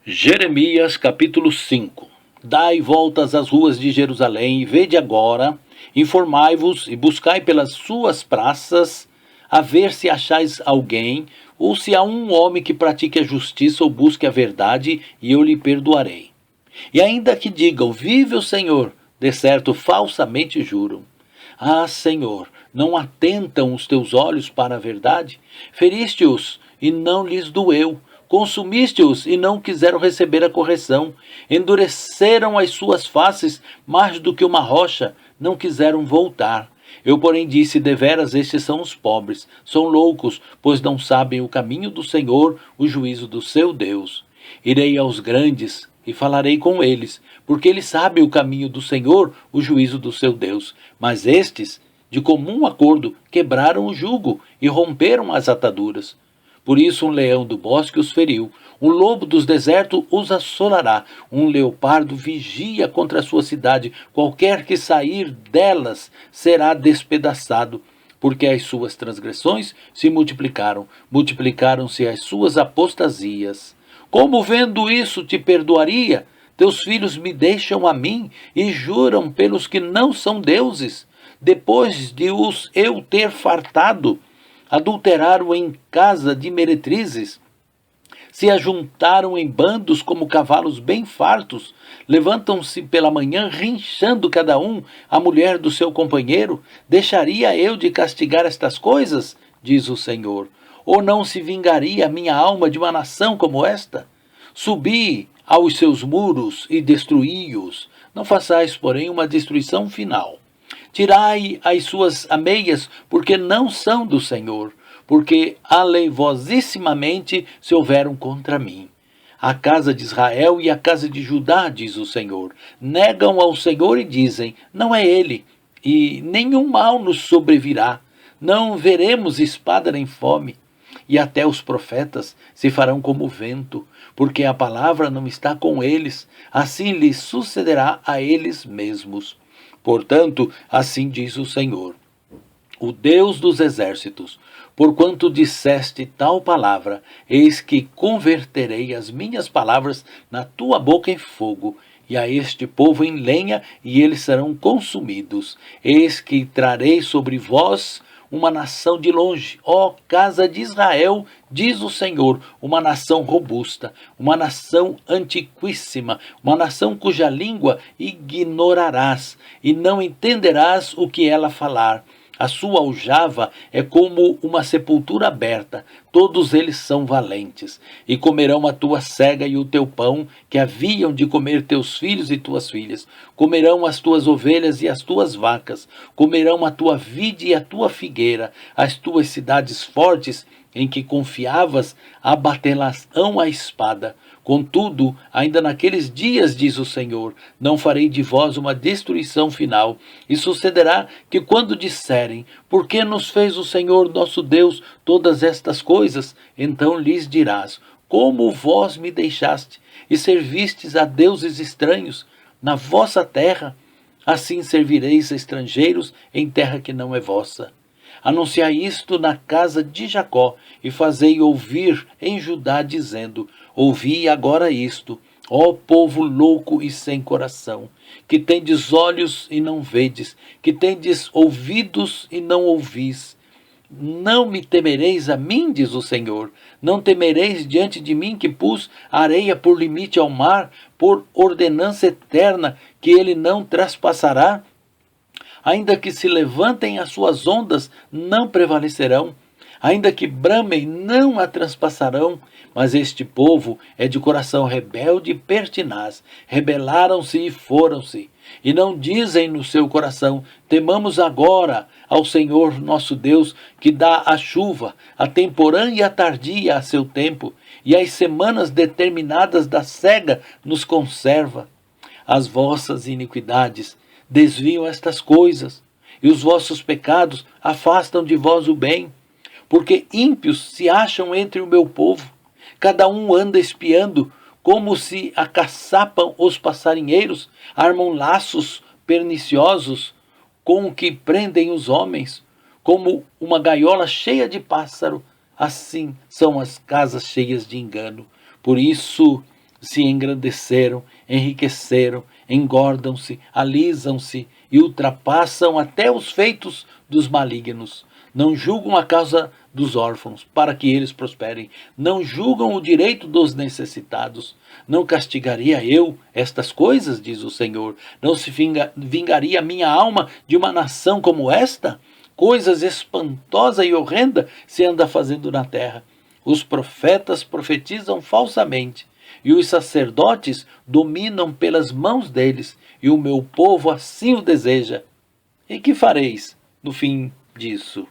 Jeremias capítulo 5. Dai voltas às ruas de Jerusalém, e vede agora, informai-vos e buscai pelas suas praças, a ver se achais alguém, ou se há um homem que pratique a justiça ou busque a verdade, e eu lhe perdoarei. E ainda que digam, vive o Senhor, de certo falsamente juram. Ah, Senhor, não atentam os teus olhos para a verdade? Feriste-os e não lhes doeu. Consumiste-os e não quiseram receber a correção. Endureceram as suas faces mais do que uma rocha, não quiseram voltar. Eu, porém, disse, deveras estes são os pobres, são loucos, pois não sabem o caminho do Senhor, o juízo do seu Deus. Irei aos grandes e falarei com eles, porque eles sabem o caminho do Senhor, o juízo do seu Deus. Mas estes, de comum acordo, quebraram o jugo e romperam as ataduras. Por isso um leão do bosque os feriu, um lobo dos desertos os assolará, um leopardo vigia contra a sua cidade, qualquer que sair delas será despedaçado, porque as suas transgressões se multiplicaram, multiplicaram-se as suas apostasias. Como vendo isso te perdoaria? Teus filhos me deixam a mim e juram pelos que não são deuses, depois de os eu ter fartado. Adulteraram em casa de meretrizes, se ajuntaram em bandos como cavalos bem fartos, levantam-se pela manhã rinchando cada um a mulher do seu companheiro. Deixaria eu de castigar estas coisas? Diz o Senhor. Ou não se vingaria a minha alma de uma nação como esta? Subi aos seus muros e destruí-os. Não façais, porém, uma destruição final. Tirai as suas ameias, porque não são do Senhor, porque aleivosissimamente se houveram contra mim. A casa de Israel e a casa de Judá, diz o Senhor, negam ao Senhor e dizem, não é ele, e nenhum mal nos sobrevirá, não veremos espada nem fome. E até os profetas se farão como vento, porque a palavra não está com eles, assim lhes sucederá a eles mesmos. Portanto, assim diz o Senhor, o Deus dos exércitos, porquanto disseste tal palavra, eis que converterei as minhas palavras na tua boca em fogo, e a este povo em lenha, e eles serão consumidos. Eis que trarei sobre vós uma nação de longe, ó casa de Israel, diz o Senhor, uma nação robusta, uma nação antiquíssima, uma nação cuja língua ignorarás, e não entenderás o que ela falar. A sua aljava é como uma sepultura aberta, todos eles são valentes, e comerão a tua sega e o teu pão, que haviam de comer teus filhos e tuas filhas, comerão as tuas ovelhas e as tuas vacas, comerão a tua vide e a tua figueira, as tuas cidades fortes, em que confiavas, abatê-las-ão a espada. Contudo, ainda naqueles dias, diz o Senhor, não farei de vós uma destruição final. E sucederá que quando disserem, por que nos fez o Senhor nosso Deus todas estas coisas? Então lhes dirás, como vós me deixaste e servistes a deuses estranhos na vossa terra? Assim servireis a estrangeiros em terra que não é vossa. Anunciai isto na casa de Jacó, e fazei ouvir em Judá, dizendo, ouvi agora isto, ó povo louco e sem coração, que tendes olhos e não vedes, que tendes ouvidos e não ouvis. Não me temereis a mim, diz o Senhor, não temereis diante de mim que pus a areia por limite ao mar, por ordenança eterna, que ele não traspassará? Ainda que se levantem as suas ondas, não prevalecerão. Ainda que bramem, não a transpassarão. Mas este povo é de coração rebelde e pertinaz. Rebelaram-se e foram-se. E não dizem no seu coração, temamos agora ao Senhor nosso Deus, que dá a chuva, a temporã e a tardia a seu tempo, e as semanas determinadas da cega nos conserva. As vossas iniquidades desviam estas coisas, e os vossos pecados afastam de vós o bem, porque ímpios se acham entre o meu povo, cada um anda espiando, como se acaçapam os passarinheiros, armam laços perniciosos com o que prendem os homens, como uma gaiola cheia de pássaro, assim são as casas cheias de engano. Por isso se engrandeceram, enriqueceram, engordam-se, alisam-se e ultrapassam até os feitos dos malignos. Não julgam a causa dos órfãos, para que eles prosperem. Não julgam o direito dos necessitados. Não castigaria eu estas coisas, diz o Senhor? Não se vingaria a minha alma de uma nação como esta? Coisas espantosas e horrendas se anda fazendo na terra. Os profetas profetizam falsamente, e os sacerdotes dominam pelas mãos deles, e o meu povo assim o deseja. E que fareis no fim disso?